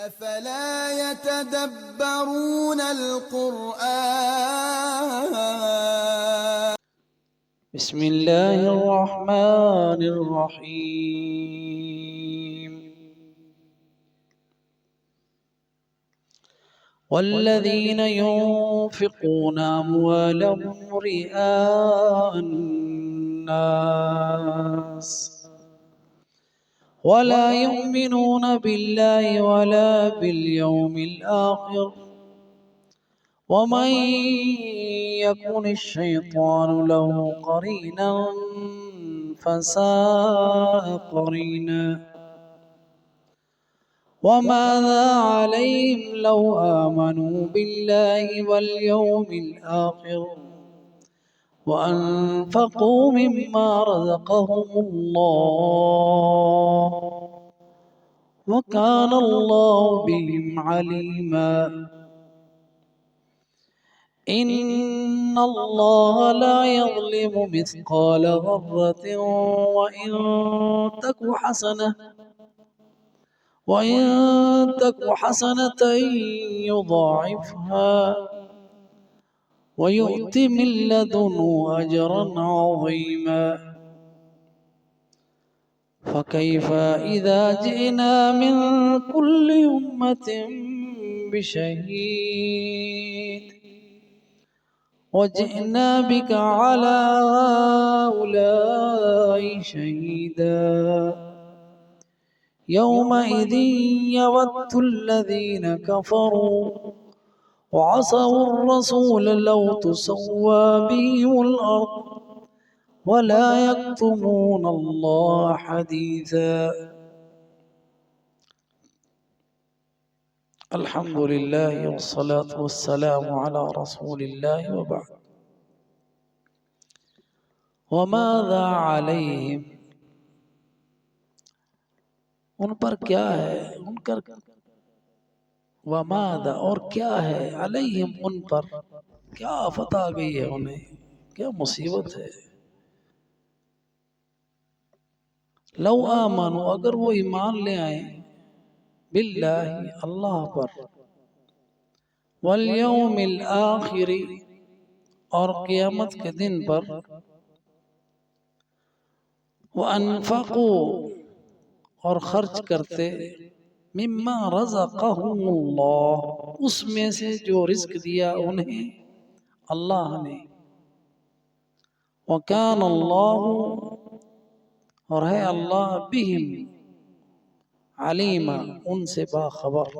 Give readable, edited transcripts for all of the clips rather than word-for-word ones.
أفلا يتدبرون القرآن بسم الله الرحمن الرحيم والذين ينفقون أموالهم رئاء الناس ولا يؤمنون بالله ولا باليوم الآخر ومن يكن الشيطان له قرينا فساء قرينا وماذا عليهم لو آمنوا بالله واليوم الآخر وأنفقوا مما رزقهم الله وكان الله بهم عليما إن الله لا يظلم مثقال ذرة وإن تك حسنة يضاعفها ويؤت من لدنه أجرا عظيما فكيف إذا جئنا من كل أمة بشهيد وجئنا بك على هؤلاء شهيدا يومئذ يود الذين كفروا وعصوا الرسول لو تسوى بهم الأرض ولا يكتمون الله حديثا الحمد لله والصلاة والسلام على رسول الله وبعد وماذا عليهم ان پر کیا ہے ان کر وماذا اور کیا ہے علیہم ان پر کیا آفت آ گئی ہے انہیں کیا مصیبت ہے لو آمنوا اگر وہ ایمان لے آئیں باللہ اللہ پر والیوم الآخر اور قیامت کے دن پر وانفقوا اور خرچ کرتے مما رزقهم اللہ اس میں سے جو رزق دیا انہیں اللہ نے وکان اللہ اور ہے اللہ بہم علیما ان سے باخبر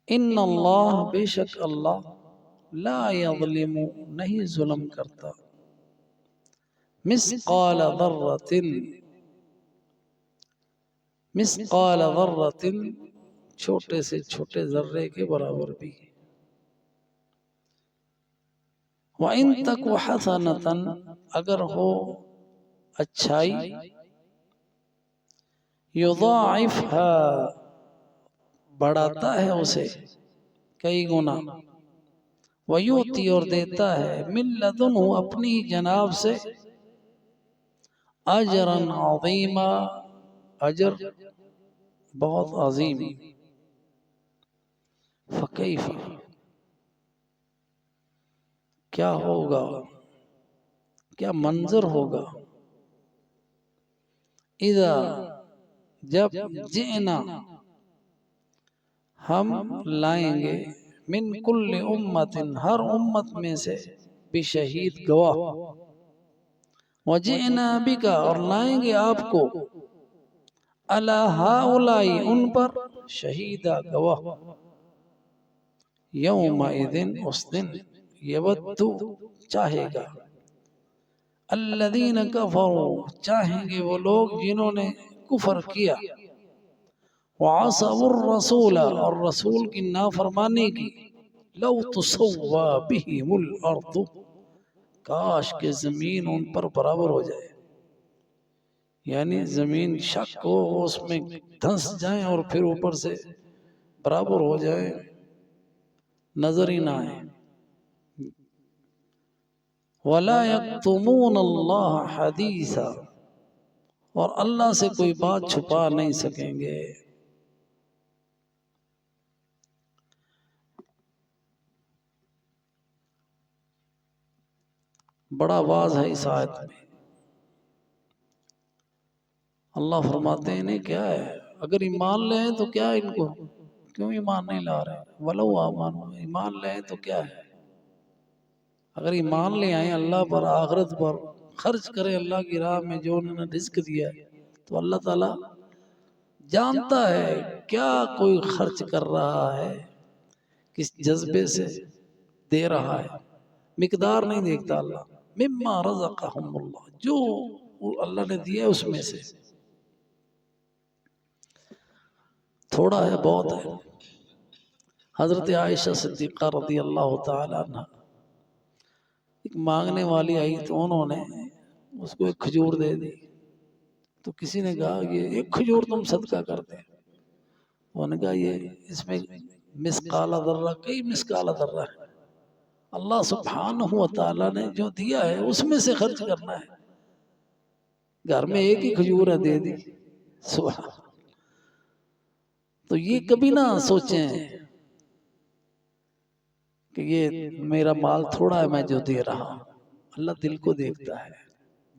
ان اللہ بے شک اللہ لا یظلم نہیں ظلم کرتا مثقال ذرۃ چھوٹے سے چھوٹے ذرے کے برابر بھی وَإِن تَكُ حَسَنَةً اگر ہو اچھائی یضاعفها بڑھاتا ہے اسے کئی گنا ویوتی اور دیتا ہے من لدنہ اپنی جناب سے اجرا عظیما اجر بہت عظیم فکیف کیا ہوگا کیا منظر ہوگا اذا جب جئنا ہم لائیں گے من کل امت ہر امت میں سے بشہید گواہ وجئنا بک اور لائیں گے آپ کو علی ہؤلاء ان پر شہیدہ گواہ یومئذ اس دن یود چاہے گا الذین کفروا چاہیں گے وہ لوگ جنہوں نے کفر کیا وعصوا الرسول اور رسول کی نافرمانی کی لو تسوى بهم الارض کاش کہ زمین ان پر برابر ہو جائے یعنی زمین شک ہو اس میں دھنس جائیں اور پھر اوپر سے برابر ہو جائیں نظر ہی نہ آئے وَلَا يَكْتُمُونَ اللَّهَ حَدِيثًا اور اللہ سے کوئی بات چھپا نہیں سکیں گے۔ بڑا واضح ہے اس آیت میں۔ اللہ فرماتے ہیں انہیں کیا ہے، اگر ایمان لے تو کیا ان کو، کیوں ایمان نہیں لا رہے؟ ولو آمنوا، ایمان لے تو کیا ہے، اگر ایمان لے آئیں اللہ پر، آخرت پر، خرچ کریں اللہ کی راہ میں جو انہوں نے رزق دیا ہے، تو اللہ تعالیٰ جانتا ہے کیا کوئی خرچ کر رہا ہے، کس جذبے سے دے رہا ہے، مقدار نہیں دیکھتا اللہ۔ مما رزقہم اللہ، جو اللہ نے دیا ہے اس میں سے، تھوڑا ہے بہت ہے۔ حضرت عائشہ صدیقہ رضی اللہ تعالی عنہ ایک مانگنے والی آئی تو انہوں نے اس کو ایک کھجور دے دی، تو کسی نے کہا یہ ایک کھجور تم صدقہ کرتے، انہوں نے کہا یہ اس میں مثقال ذرہ، کئی مثقال ذرہ ہے، اللہ سبحانہ و تعالی نے جو دیا ہے اس میں سے خرچ کرنا ہے، گھر میں ایک ہی کھجور ہے دے دی، سبحان۔ تو یہ کبھی نہ سوچیں کہ یہ میرا مال تھوڑا ہے میں جو دے رہا ہوں، اللہ دل کو دیکھتا ہے،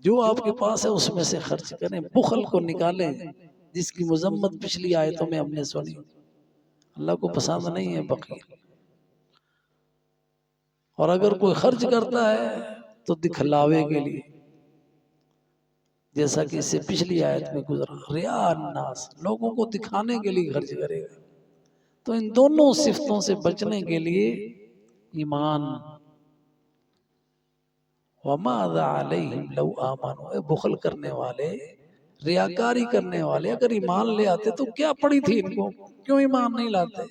جو آپ کے پاس ہے اس میں سے خرچ کریں، بخل کو نکالیں جس کی مذمت پچھلی آیتوں میں ہم نے سنی، اللہ کو پسند نہیں ہے بخیل۔ اور اگر کوئی خرچ کرتا ہے تو دکھلاوے کے لیے، جیسا کہ اس سے پچھلی آیت میں گزرا، ریا الناس، لوگوں کو دکھانے کے لیے خرچ کرے گا۔ تو ان دونوں صفتوں سے بچنے کے لیے ایمان، وَمَاذَا عَلَيْهِمْ لَوْ آمَنُوا، اے بخل کرنے والے، ریاکاری کرنے والے، اگر ایمان لے آتے تو کیا پڑی تھی ان کو، کیوں ایمان نہیں لاتے؟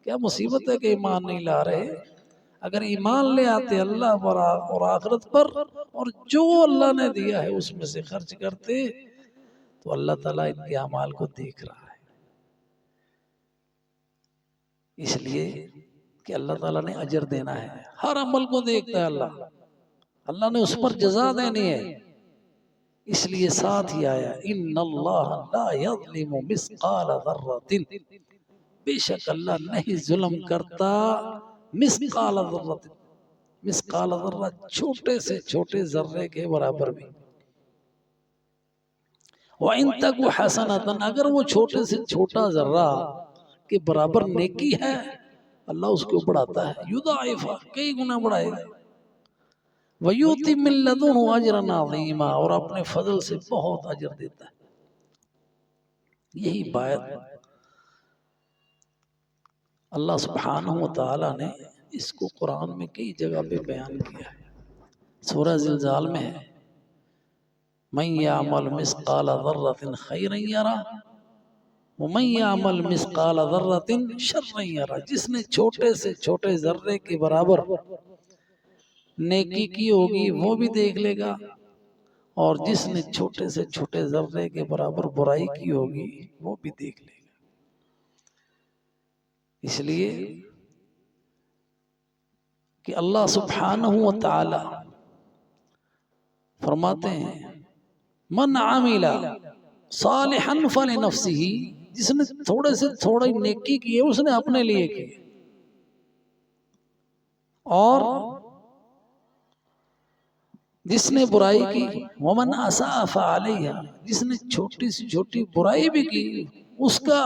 کیا مصیبت ہے کہ ایمان نہیں لا رہے؟ اگر ایمان لے آتے اللہ پر اور آخرت پر، اور جو اللہ نے دیا ہے اس میں سے خرچ کرتے، تو اللہ تعالیٰ ان کے اعمال کو دیکھ رہا ہے، اس لیے کہ اللہ تعالیٰ نے اجر دینا ہے، ہر عمل کو دیکھتا ہے اللہ، اللہ نے اس پر جزا دینی ہے، اس لیے ساتھ ہی آیا ان اللہ لا یظلم مثقال ذرۃ، بے شک اللہ نہیں ظلم کرتا مثقال ذرۃ، مثقال ذرہ چھوٹے سے چھوٹے ذرے کے برابر بھی، وَإِن تَكُ حَسَنَةً، اگر وہ چھوٹے سے چھوٹا ذرہ کے برابر نیکی ہے اللہ اس کو بڑھاتا ہے، یضاعفها، کئی گنا بڑھائے گا، وَيُؤْتِ مِن لَّدُنْهُ أَجْرًا عَظِیمًا، اور اپنے فضل سے بہت اجر دیتا ہے۔ یہی بات اللہ سبحانہ و تعالی نے اس کو قرآن میں کئی جگہ پہ بیان کیا ہے، سورہ زلزال میں ہے، مَن يَعْمَلْ مِثْقَالَ ذَرَّةٍ خَيْرًا يَرَهُ وَمَن يَعْمَلْ مِثْقَالَ ذَرَّةٍ شَرًّا يَرَهُ، جس نے چھوٹے سے چھوٹے ذرے کے برابر نیکی کی ہوگی وہ بھی دیکھ لے گا، اور جس نے چھوٹے سے چھوٹے ذرے کے برابر برائی کی ہوگی وہ بھی دیکھ لے گا۔ اس لیے کہ اللہ سبحانہ و تعالی فرماتے ہیں من عمل صالحا فلنفسہ، جس نے تھوڑے سے تھوڑی نیکی کی ہے اس نے اپنے لیے کی، اور جس نے برائی کی ومن اساء فعلیہا، جس نے چھوٹی سی چھوٹی برائی بھی کی اس کا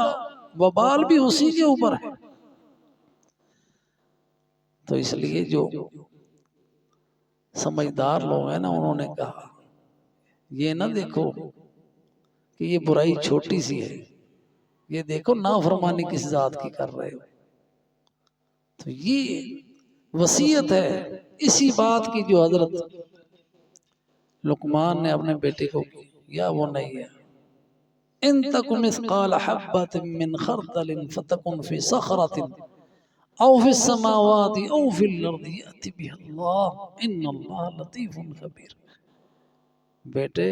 وبال بھی اسی کے اوپر ہے۔ تو اس لیے جو سمجھدار لوگ ہیں نا انہوں نے کہا یہ نہ دیکھو کہ یہ برائی چھوٹی سی ہے، یہ دیکھو نافرمانی کس ذات کی کر رہے ہو، تو یہ وصیت ہے اسی بات کی جو حضرت لقمان نے اپنے بیٹے کو کی، یا وہ نہیں ہے، ان تک مثقال حبۃ من خردل فتکن فی صخرۃ او فی السماوات او فی الارض یأتی بها اللہ ان اللہ لطیف خبیر۔ بیٹے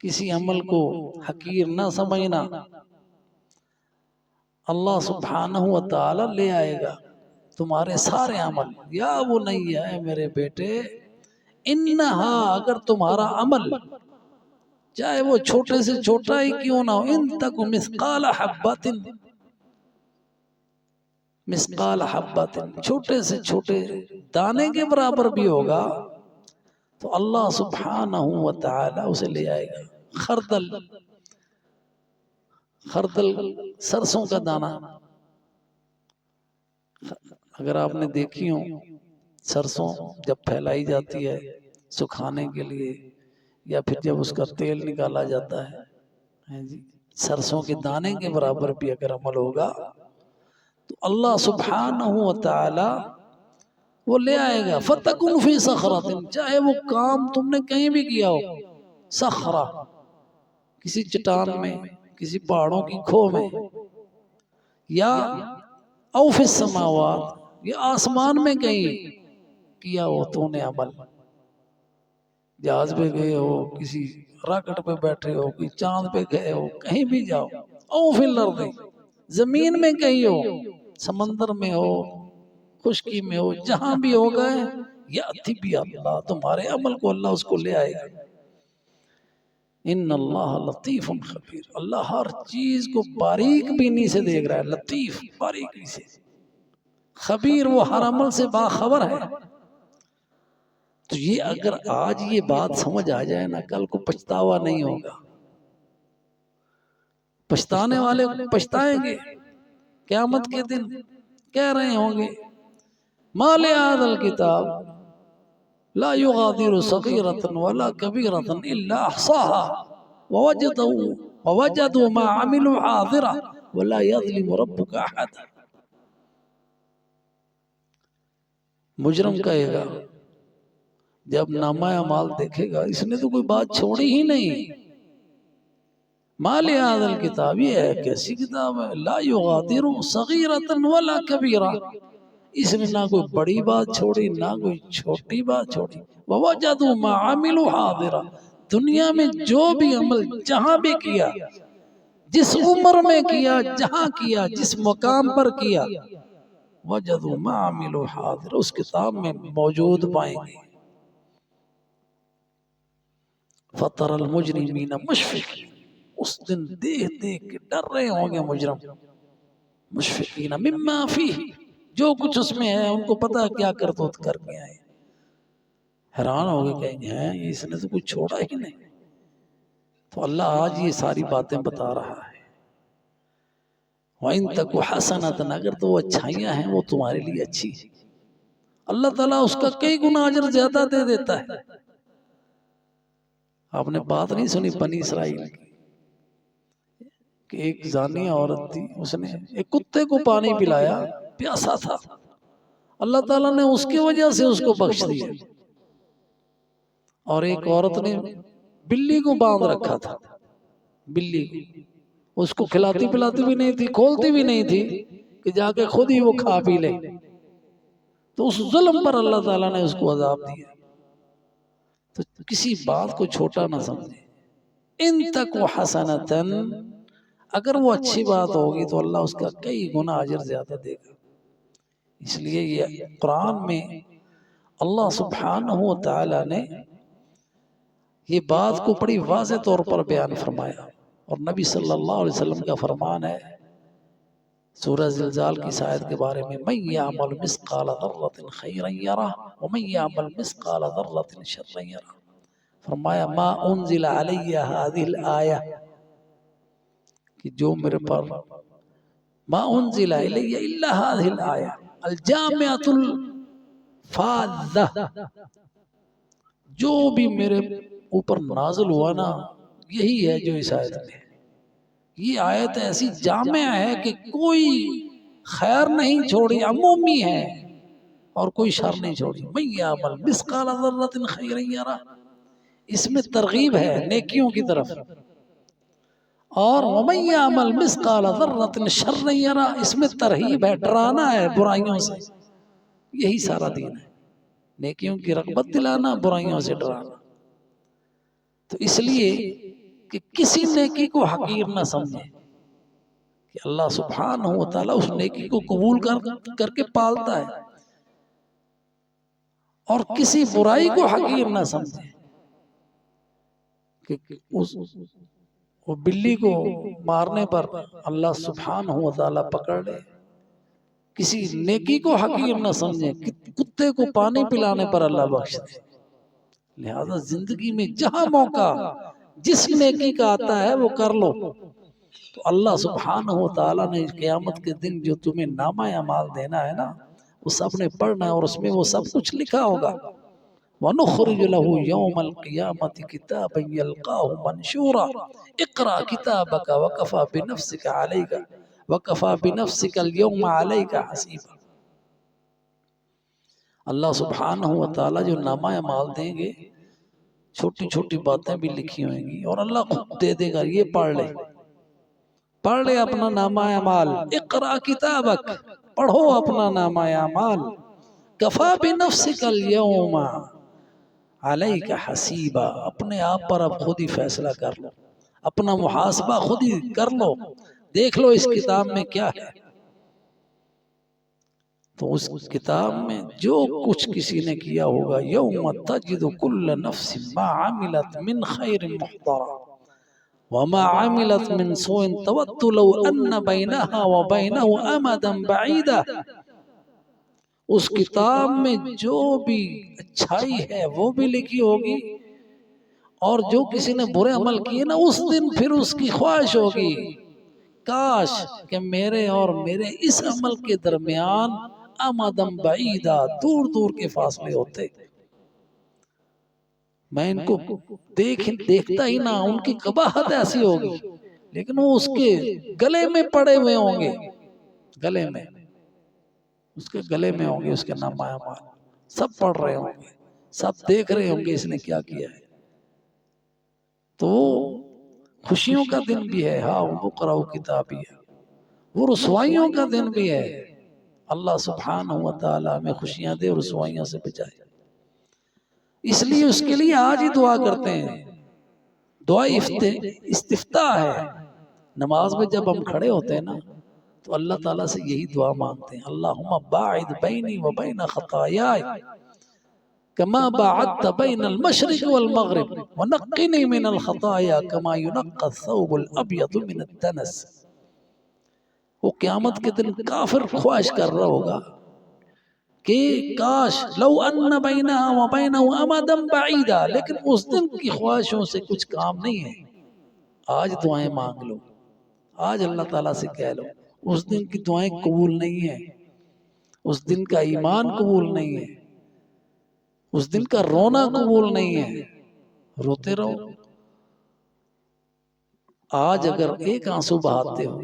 کسی عمل کو حقیر نہ سمجھنا، اللہ سبحانہ و تعالی لے آئے گا تمہارے سارے عمل، یا وہ نہیں ہے میرے بیٹے، انہا، اگر تمہارا عمل چاہے وہ چھوٹے سے چھوٹا ہی کیوں نہ ہو، ان تک مثقال حبۃ، مثقال حبۃ، چھوٹے سے چھوٹے دانے کے برابر بھی ہوگا تو اللہ سبحانہ و تعالی اسے لے آئے گا۔ خردل، خردل سرسوں کا دانہ، اگر آپ نے دیکھی ہو سرسوں جب پھیلائی جاتی ہے سکھانے کے لیے یا پھر جب اس کا تیل نکالا جاتا ہے جی، سرسوں کے دانے کے برابر بھی اگر عمل ہوگا تو اللہ سبحانہ و تعالی وہ لے آئے گا۔ فَتَكُنْ فِي صَخْرَةٍ، چاہے وہ کام تم نے کہیں بھی کیا ہو، صخرہ کسی چٹان میں، کسی پہاڑوں کی کھو میں، یا او فی السماوات یا آسمان میں کہیں کیا ہو تو نے عمل، جہاز پہ گئے ہو، کسی راکٹ پہ بیٹھے ہو، کوئی چاند پہ گئے ہو، کہیں بھی جاؤ، او فی الارض زمین میں کہیں ہو، سمندر میں ہو، خشکی میں ہو، جہاں بھی ہو گئے یاتی بھی اللہ، تمہارے عمل کو اللہ اس کو لے آئے گا۔ ان اللہ لطیف خبیر، اللہ ہر چیز کو باریک بینی سے دیکھ رہا ہے، لطیف باریک بینی سے، خبیر وہ ہر عمل سے باخبر ہے۔ تو یہ اگر آج یہ بات سمجھ آ جائے نا، کل کو پچھتاوا نہیں ہوگا، پچھتانے والے پچھتائیں گے قیامت کے دن، کہہ رہے ہوں گے ما لہذا الکتاب لا یغادر صغیرۃ ولا کبیرۃ الا احصاها ووجدوا ما عملوا حاضرا ولا یظلم ربک احدا۔ مجرم کہے گا جب نامہ اعمال دیکھے گا اس نے تو کوئی بات چھوڑی ہی نہیں، ما لہذا الکتاب، یہ ہے کیسی کتاب ہے، لا یغادر صغیرۃ ولا کبیرہ، اس نے نہ کوئی بڑی بات چھوڑی نہ کوئی چھوٹی بات چھوڑی، ووجدوا ما عملوا حاضرا، دنیا میں جو بھی عمل جہاں بھی کیا، جس عمر میں کیا، جہاں کیا، جس مقام پر کیا، وجدوا ما عملوا حاضرا، اس کتاب میں موجود پائیں گے۔ فَتَرَ الْمُجْرِمِينَ مُشْفِقِينَ، اس دن دیکھ دیکھ کے ڈر رہے ہوں گے مجرم، مشفقین مما فیہ، جو کچھ اس میں ہے ان کو پتا ہے کیا کرتوت کر کے آئے، حیران ہو گئے، کہیں گے ہیں اس نے تو کچھ چھوڑا ہی نہیں۔ تو اللہ آج یہ ساری باتیں بتا رہا ہے، وَإِن تَكُ حَسَنَةً، اگر تو وہ اچھائیاں ہیں وہ تمہارے لیے اچھی ہیں، اللہ تعالیٰ اس کا کئی گنا اجر زیادہ دے دیتا ہے۔ آپ نے بات نہیں سنی بنی اسرائیل کی کہ ایک زانی عورت تھی، اس نے ایک کتے کو پانی پلایا، پیاسا تھا، اللہ تعالیٰ نے اس کی وجہ سے اس کو بخش دیا، اور ایک عورت نے بلی کو باندھ رکھا تھا، بلی کو اس کو کھلاتی پلاتی بھی نہیں تھی، کھولتی بھی نہیں تھی کہ جا کے خود ہی وہ کھا پی لے، تو اس ظلم پر اللہ تعالیٰ نے اس کو عذاب دیا۔ تو کسی بات کو چھوٹا نہ سمجھے، ان تک وہ حسنتن، اگر وہ اچھی بات ہوگی تو اللہ اس کا کئی گنا اجر زیادہ دے گا۔ اس لیے یہ قرآن میں اللہ سبحانہ و تعالی نے یہ بات کو بڑی واضح طور پر بیان فرمایا، اور نبی صلی اللہ علیہ وسلم کا فرمان ہے سورہ زلزال کی آیت کے بارے میں، من یعمل مثقال ذرۃ خیرا یرہ ومن یعمل مثقال ذرۃ شرا یرہ، فرمایا ما انزل علی هذه الآیہ، کہ جو میرے پر، ما انزل علی الا هذه الآیہ الجامعۃ الفاذہ، جو بھی میرے اوپر نازل ہوا نا یہی ہے جو اس آیت میں ہے۔ یہ آیت ایسی جامع ہے کہ کوئی خیر نہیں چھوڑی، عمومی ہے، اور کوئی شر نہیں چھوڑی۔ من یعمل مثقال ذرۃ خیرا یرہ، اس میں ترغیب ہے نیکیوں کی طرف، اور ومن یعمل مثقال ذرۃ شرا یرہ، اس میں ترہیب ہے، ڈرانا ہے برائیوں سے۔ یہی سارا دین ہے، نیکیوں کی رغبت دلانا، برائیوں سے ڈرانا۔ تو اس لیے کہ کسی نیکی کو حقیر نہ سمجھے، کہ اللہ سبحانہ و تعالیٰ اس نیکی کو قبول کر کے پالتا ہے، اور کسی برائی کو حقیر نہ سمجھے کہ وہ بلی کو مارنے پر اللہ سبحانہ و تعالیٰ پکڑ لے، کسی نیکی کو حقیر نہ سمجھے، کتے کو پانی پلانے پر اللہ بخش دے۔ لہذا زندگی میں جہاں موقع جس نیکی کا آتا ہے وہ کر لو، تو اللہ سبحانہ و تعالیٰ نے قیامت کے دن جو تمہیں نامہ اعمال دینا ہے نا، وہ سب نے پڑھنا ہے، اور اس میں وہ سب کچھ لکھا ہوگا۔ وَنُخْرِجُ لَهُ يَوْمَ الْقِيَامَةِ كِتَابًا يَلْقَاهُ مَنْشُورًا اقْرَأْ كِتَابَكَ وَكَفَى بِنَفْسِكَ الْيَوْمَ عَلَيْكَ حَسِيبًا۔ اللہ سبحانہ و تعالیٰ جو نامہ اعمال دیں گے، چھوٹی چھوٹی باتیں بھی لکھی ہوئیں گی، اور اللہ خود دے دے گا، یہ پڑھ لے اپنا نامہ اعمال۔ اقرأ کتابک، پڑھو اپنا نامہ اعمال۔ کفا بنفسک اليوم علیک حسیبا، اپنے آپ پر اب خود ہی فیصلہ کر لو، اپنا محاسبہ خود ہی کر لو، دیکھ لو اس کتاب میں کیا ہے۔ تو اس کتاب میں جو کچھ کسی نے کیا ہوگا، یوم تجد کل نفس ما عملت من خیر محضرا وما عملت من سوء تود لو ان بینہا وبینہ امدا بعیدا۔ اس کتاب میں جو بھی اچھائی ہے وہ بھی لکھی ہوگی، اور جو کسی نے برے عمل کیے نا، اس دن پھر اس کی خواہش ہوگی کاش کہ میرے اور میرے اس عمل کے درمیان امدم بعیدہ، دور دور کے فاصلے ہوتے، میں ان کو دیکھتا ہی نہ، ان کی قباحت ایسی ہوگی، لیکن وہ اس کے گلے میں پڑے ہوئے ہوں گے، گلے میں اس کے گلے میں ہوں گے اس کے نامہ اعمال، سب پڑھ رہے ہوں گے، سب دیکھ رہے ہوں گے اس نے کیا کیا ہے۔ تو خوشیوں کا دن بھی ہے، ہاں اقرأوا کتابیہ، وہ رسوائیوں کا دن بھی ہے۔ اللہ سبحانہ و تعالیٰ ہمیں خوشیاں دے اور رسوائیوں سے بچائے، اس لیے اس کے لیے آج ہی دعا کرتے ہیں۔ دعا استفتاح ہے، نماز میں جب ہم کھڑے ہوتے ہیں نا تو اللہ تعالیٰ سے یہی دعا مانگتے ہیں، اللہم باعد بینی و بین خطایائی کما باعدت بین المشرق والمغرب ونقنی من الخطایا کما ینقی الثوب الابیض من الدنس۔ وہ قیامت کے دن کافر خواہش کر رہا ہوگا کہ کاش لو ان بینہا و بینہ امدا بعیدا، لیکن اس دن کی خواہشوں سے کچھ کام نہیں ہے۔ آج دعائیں مانگ لو، آج اللہ تعالیٰ سے کہہ لو، اس دن کی دعائیں قبول نہیں ہیں، اس دن کا ایمان قبول نہیں ہے، اس دن کا رونا قبول نہیں ہے، روتے رہو۔ آج اگر ایک آنسو بہاتے ہو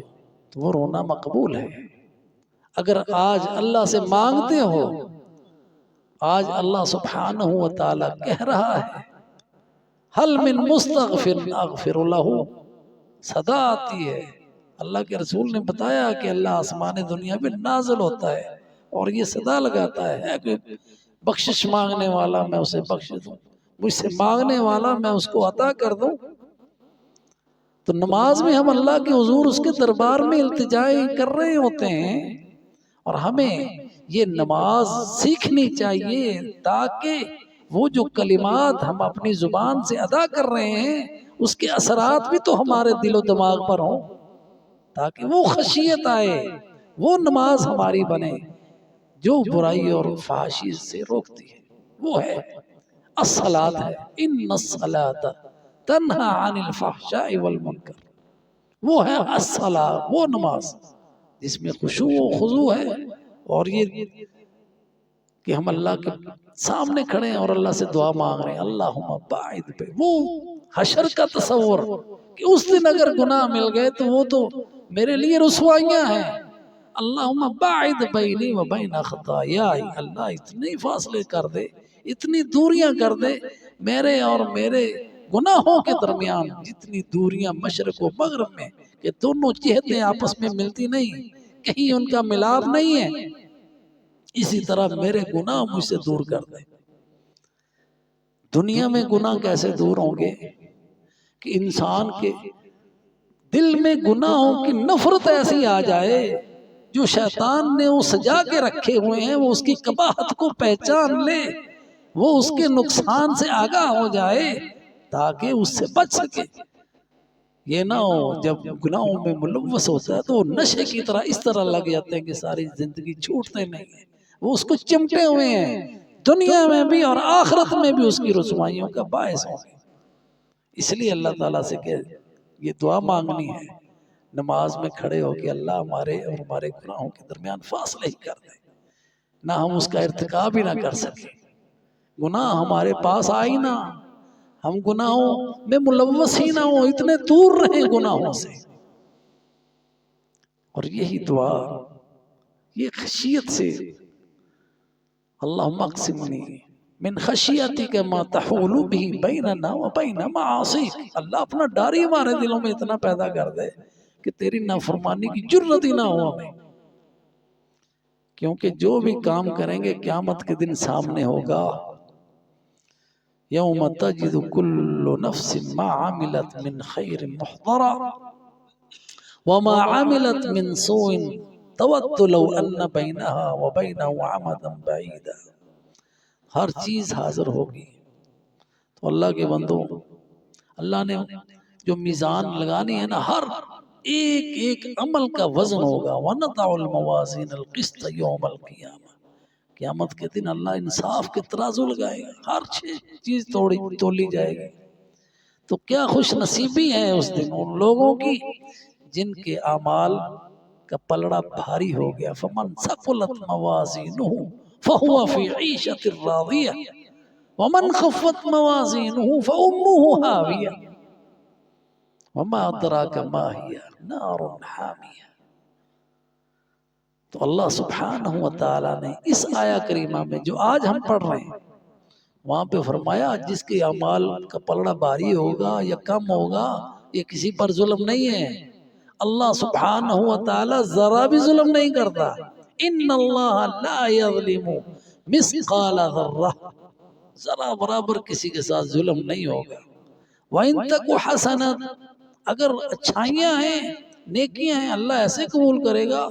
تو وہ رونا مقبول ہے، اگر آج اللہ سے مانگتے ہو، آج اللہ سبحانہ و تعالیٰ کہہ رہا ہے حل من مستغفر اغفر لہ، صدا آتی ہے، اللہ کے رسول نے بتایا کہ اللہ آسمان دنیا میں نازل ہوتا ہے اور یہ صدا لگاتا ہے کہ بخشش مانگنے والا میں اسے بخش دوں، مجھ سے مانگنے والا میں اس کو عطا کر دوں۔ تو نماز میں ہم اللہ کے حضور اس کے دربار میں التجائیں کر رہے ہوتے ہیں، اور ہمیں یہ نماز سیکھنی چاہیے تاکہ وہ جو کلمات ہم اپنی زبان سے ادا کر رہے ہیں اس کے اثرات بھی تو ہمارے دل و دماغ پر ہوں، تاکہ وہ خشیت آئے، وہ نماز ہماری بنے جو برائی اور فحاشی سے روکتی ہے۔ وہ ہے الصلاۃ، ہے ان الصلاۃ تنہی عن الفحشاء والمنکر، وہ ہے الصلاۃ، وہ نماز جس میں خشوع و خضوع ہے، اور یہ کہ ہم اللہ کے سامنے کھڑے ہیں اور اللہ سے دعا مانگ رہے ہیں، اللہم باعد بین، وہ حشر کا تصور کہ اس دن اگر گناہ مل گئے تو وہ تو میرے لیے رسوائیاں ہیں، اللہم باعد بینی و بین خطایائی، اللہ اتنے فاصلے کر دے، اتنی دوریاں کر دے میرے اور میرے گناہوں کے درمیان، جتنی دوریاں مشرق و مغرب میں کہ دونوں جہتیں آپس میں ملتی نہیں، کہیں ان کا ملاپ نہیں ہے، اسی طرح میرے گناہ مجھ سے دور کر دے۔ دنیا میں گناہ کیسے دور ہوں گے کہ انسان کے دل میں گناہوں کی نفرت ایسی آ جائے، جو شیطان نے وہ سجا کے رکھے ہوئے ہیں، وہ اس کی قباحت کو پہچان لے، وہ اس کے نقصان سے آگاہ ہو جائے تاکہ اس سے بچ سکے. یہ نہ ہو جب گناہوں میں ملوث ہوتا ہے تو وہ نشے کی طرح اس طرح لگ جاتے ہیں کہ ساری زندگی چھوٹتے نہیں ہیں، وہ اس کو چمٹے ہوئے ہیں، دنیا میں بھی اور آخرت میں بھی اس کی رسوائیوں کا باعث ہوں گے. اس لیے اللہ تعالیٰ سے کہ یہ دعا مانگنی ہے نماز میں کھڑے ہو کے اللہ ہمارے اور ہمارے گناہوں کے درمیان فاصلہ ہی کر دے، نہ ہم اس کا ارتکاب ہی نہ کر سکیں، گناہ ہمارے پاس آئی نہ، ہم گناہوں میں ملوث ہی نہ ہوں، اتنے دور رہیں گناہوں سے. اور یہی دعا یہ خشیت سے اللہم اقسمنی من خشیتک ما تحول به بیننا و بین معاصیک. اللہ اپنا ڈر ہی ہمارے دلوں میں اتنا پیدا کر دے کہ تیری نافرمانی کی جرت ہی نہ ہو ہمیں، کیونکہ جو بھی کام کریں گے قیامت کے دن سامنے ہوگا. یوم تجد کل نفس ما عملت من خیر محضرا وما عملت من سوء تود لو ان بینها و بینه عمدا بعیدا. ہر چیز حاضر ہوگی. تو اللہ کے بندو، اللہ نے جو میزان لگانی ہے نا، ہر ایک ایک عمل کا وزن ہوگا. وَنَضَعُ الْمَوَازِينَ الْقِسْطَ يَوْمَ الْقِيَامَةِ. قیامت کے دن اللہ انصاف کے ترازو لگائے گا، ہر چیز تولی جائے گی. تو کیا خوش نصیبی ہے اس دن ان لوگوں کی جن کے اعمال کا پلڑا بھاری ہو گیا. فَمَنْ ثَقُلَتْ مَوَازِينُهُ فَهُوَ فِي عِيشَةٍ رَاضِيَةٍ وَمَنْ خَفَّتْ مَوَازِينُهُ فَأُمُّهُ هَاوِيَةٌ وَمَا أَدْرَاكَ مَا هِيَ نَارٌ حَامِيَةٌ. تو اللہ سبحانہ وتعالی نے اس آیہ کریمہ میں جو آج ہم پڑھ رہے ہیں وہاں پہ فرمایا جس کے اعمال کا پلڑا بھاری ہوگا یا کم ہوگا، یہ کسی پر ظلم نہیں ہے. اللہ سبحانہ وتعالی ذرا بھی ظلم نہیں کرتا. ان اللہ لا یظلم مثقال ذرہ، ذرا برابر کسی کے ساتھ ظلم نہیں ہوگا. وَإِن تَكُ حَسَنَةٌ، اگر اچھائیاں ہیں، نیکیاں ہیں، اللہ ایسے قبول کرے گا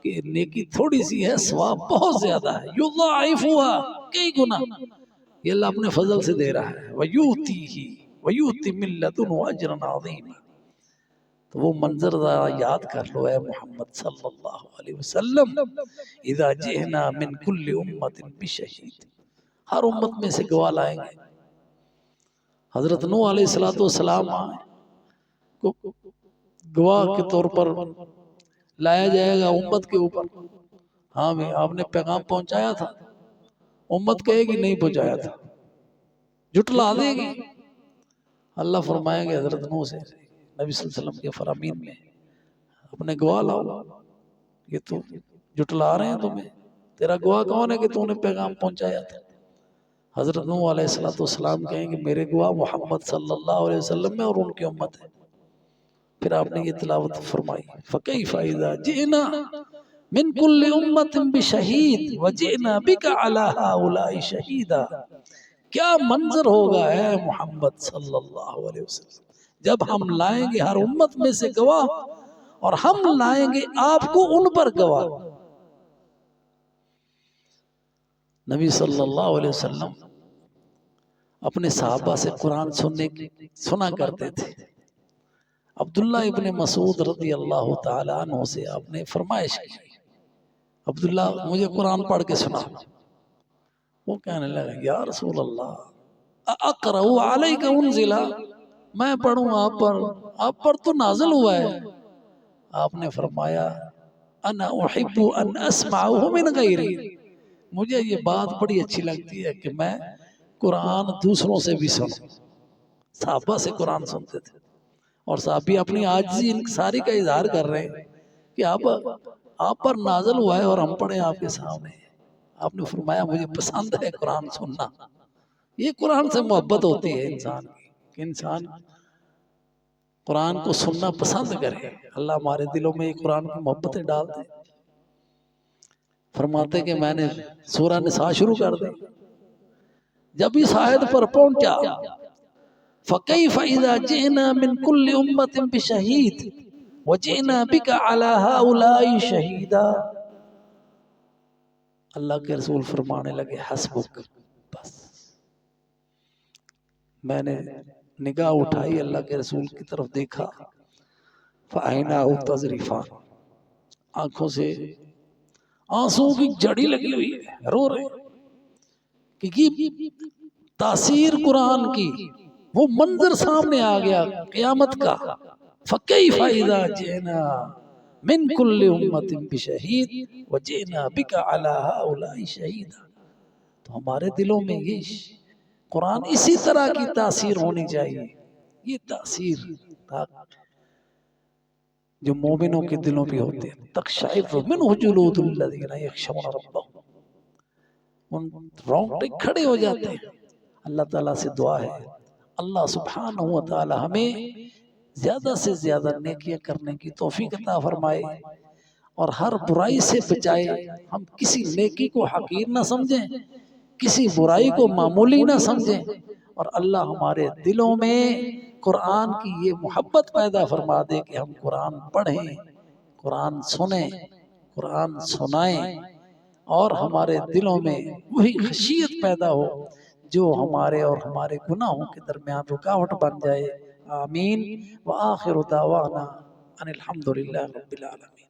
کہ نیکی تھوڑی سی ہے ثواب بہت زیادہ ہے. یضاعفها، کئی گنا یہ اللہ اپنے فضل سے دے رہا ہے. وَيُؤْتِ مِن لَّدُنْهُ أَجْرًا عَظِيمًا. تو وہ منظر ذرا یاد کر لو اے محمد صلی اللہ علیہ وسلم. اذا جئنا من كل امت بشہید، ہر امت میں سے گواہ لائیں گے. حضرت نوح علیہ السلام کو گواہ کے طور پر لایا جائے گا امت کے اوپر. ہاں بھی آپ نے پیغام پہنچایا تھا، امت کہے گی نہیں پہنچایا تھا، جھٹلا دے گی. اللہ فرمائیں گے حضرت نوح سے، نبی صلی اللہ علیہ وسلم کے فرامین میں، اپنے گواہ لاؤ، یہ تو جھٹلا رہے ہیں تمہیں، تیرا گواہ کون ہے کہ تو نے پیغام پہنچایا تھا؟ حضرت نوح علیہ السلام کہیں گے میرے گواہ محمد صلی اللہ علیہ وسلم میں اور ان کی امت ہے. پھر آپ نے یہ تلاوت فرمائی فَكَيْفَ إِذَا جِئْنَا مِن كُلِّ أُمَّةٍ بِشَهِيدٍ وَجِئْنَا بِكَ عَلَى هَؤُلَاءِ شَهِيدًا. کیا منظر ہوگا اے محمد صلی اللہ علیہ وسلم جب ہم لائیں گے ہر امت میں سے گواہ اور ہم لائیں گے آپ کو ان پر گواہ. نبی صلی اللہ علیہ وسلم اپنے صحابہ سے قرآن سنا کرتے تھے. عبداللہ ابن مسعود رضی اللہ تعالیٰ عنہ سے آپ نے فرمائش کی، عبداللہ مجھے قرآن پڑھ کے سنا. وہ کہنے لگا یا رسول اللہ اقرأ علیک انزل، میں پڑھوں آپ پر تو نازل ہوا ہے. آپ نے فرمایا انا احب ان اسمعه من غیری، مجھے یہ بات بڑی اچھی لگتی ہے کہ میں قرآن دوسروں سے بھی سنوں. صحابہ سے قرآن سنتے تھے اور صحابی اپنی عاجزی انکساری کا اظہار کر رہے ہیں کہ آپ پر نازل ہوا ہے اور ہم پڑھیں آپ کے سامنے. آپ نے فرمایا مجھے پسند ہے قرآن سننا. یہ قرآن سے محبت ہوتی ہے انسان کی کہ انسان قرآن کو سننا پسند کرے. اللہ ہمارے دلوں میں یہ قرآن کی محبتیں ڈال دے. فرماتے کہ میں نے سورہ نساء شروع کر دی. جب اس آیت پر پہنچا فَكَيْفَ إِذَا جِئْنَا مِن كُلِّ أُمَّةٍ بِشَهِيدٍ وَجِئْنَا بِكَ عَلَى هَؤُلَاءِ شَهِيدًا. اللہ کے رسول فرمانے لگے حسبک، بس میں نے نگاہ اٹھائی اللہ کے رسول کی طرف دیکھا، فَعَيْنَاهُ تَذْرِفَانِ، آنکھوں سے آنسوں کی جڑی لگی ہوئی ہے، رو رہے کہ یہ تاثیر قرآن کی، وہ منظر سامنے آ گیا قیامت کا، فَكَيْفَ إِذَا جِئْنَا مِن كُلِّ أُمَّةٍ بِشَهِيدٍ وَجِئْنَا بِكَ عَلَى هَؤُلَاءِ شَهِيدًا۔ تو ہمارے دلوں میں یہ قرآن اسی طرح کی تاثیر ہونی چاہیے، یہ تاثیر جو مومنوں کے دلوں پہ ہوتے ہیں، تقشعر منہ جلود الذین یخشون ربهم، ان رونگٹے کھڑے ہو جاتے ہیں۔ اللہ تعالیٰ سے دعا ہے اللہ سبحانہ وتعالی ہمیں زیادہ سے زیادہ نیکیاں کرنے کی توفیق عطا فرمائے اور ہر برائی سے بچائے، ہم کسی نیکی کو حقیر نہ سمجھیں، کسی برائی کو معمولی نہ سمجھیں، اور اللہ ہمارے دلوں میں قرآن کی یہ محبت پیدا فرما دے کہ ہم قرآن پڑھیں، قرآن سنیں، قرآن سنائیں، اور ہمارے دلوں میں وہی خشیت پیدا ہو جو ہمارے اور ہمارے گناہوں کے درمیان رکاوٹ بن جائے۔ آمین۔ وآخر دعوانا ان الحمدللہ رب العالمین۔